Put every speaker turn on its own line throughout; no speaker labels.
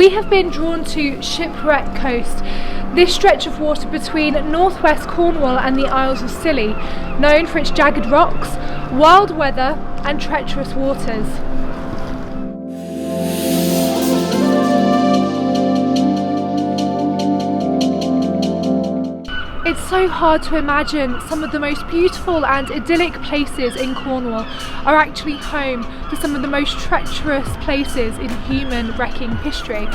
We have been drawn to Shipwreck Coast, this stretch of water between northwest Cornwall and the Isles of Scilly, known for its jagged rocks, wild weather and treacherous waters. It's so hard to imagine some of the most beautiful and idyllic places in Cornwall are actually home to some of the most treacherous places in human wrecking history,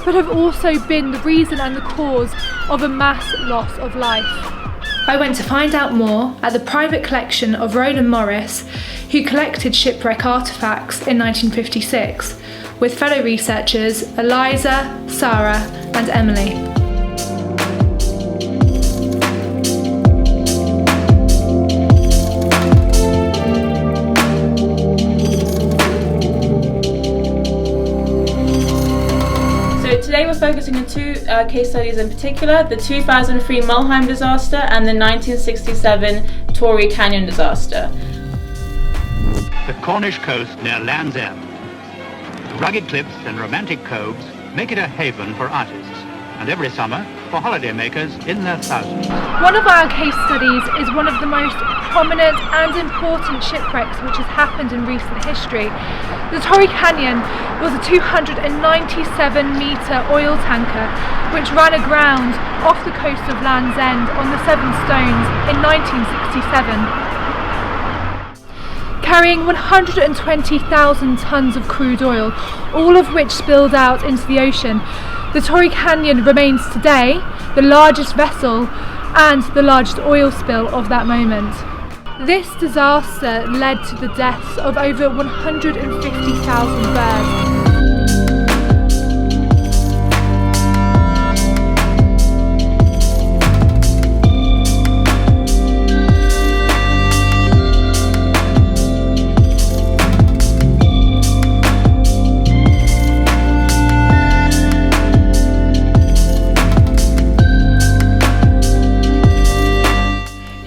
but have also been the reason and the cause of a mass loss of life. I went to find out more at the private collection of Roland Morris, who collected shipwreck artefacts in 1956, with fellow researchers Eliza, Sarah and Emily.
Today we're focusing on two case studies in particular, the 2003 Mülheim disaster and the 1967 Torrey Canyon disaster.
The Cornish coast near Land's End. The rugged cliffs and romantic coves make it a haven for artists, and every summer for holidaymakers in their thousands.
One of our case studies is one of the most prominent and important shipwrecks which has happened in recent history. The Torrey Canyon was a 297-metre oil tanker which ran aground off the coast of Land's End on the Seven Stones in 1967. Carrying 120,000 tonnes of crude oil, all of which spilled out into the ocean. The Torrey Canyon remains today the largest vessel and the largest oil spill of that moment. This disaster led to the deaths of over 150,000 birds.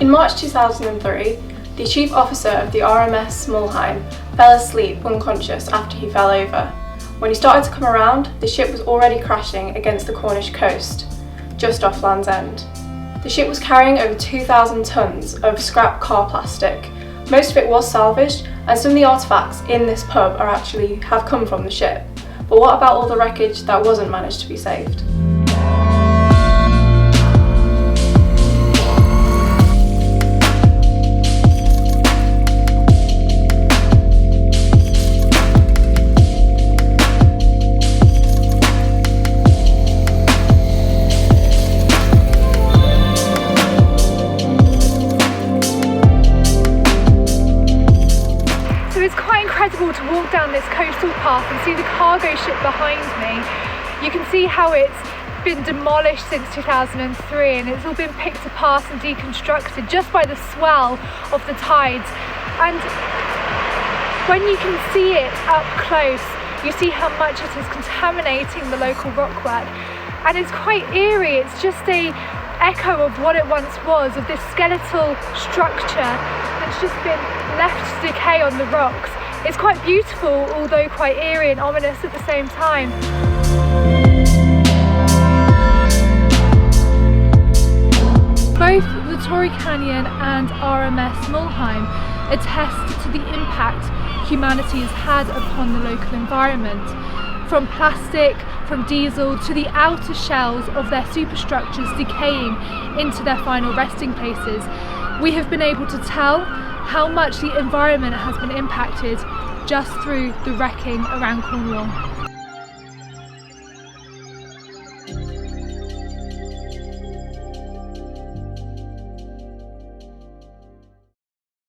In March 2003, the chief officer of the RMS Mülheim fell asleep unconscious after he fell over. When he started to come around, the ship was already crashing against the Cornish coast, just off Land's End. The ship was carrying over 2,000 tonnes of scrap car plastic. Most of it was salvaged, and some of the artefacts in this pub have come from the ship. But what about all the wreckage that wasn't managed to be saved?
It's quite incredible to walk down this coastal path and see the cargo ship behind me. You can see how it's been demolished since 2003 and it's all been picked apart and deconstructed just by the swell of the tides. And when you can see it up close, you see how much it is contaminating the local rockwork. And it's quite eerie. It's just an echo of what it once was, of this skeletal structure that's just been left to decay on the rocks. It's quite beautiful, although quite eerie and ominous at the same time. Both the Torrey Canyon and RMS Mülheim attest to the impact humanity has had upon the local environment. From plastic, from diesel, to the outer shells of their superstructures decaying into their final resting places, we have been able to tell how much the environment has been impacted just through the wrecking around Cornwall.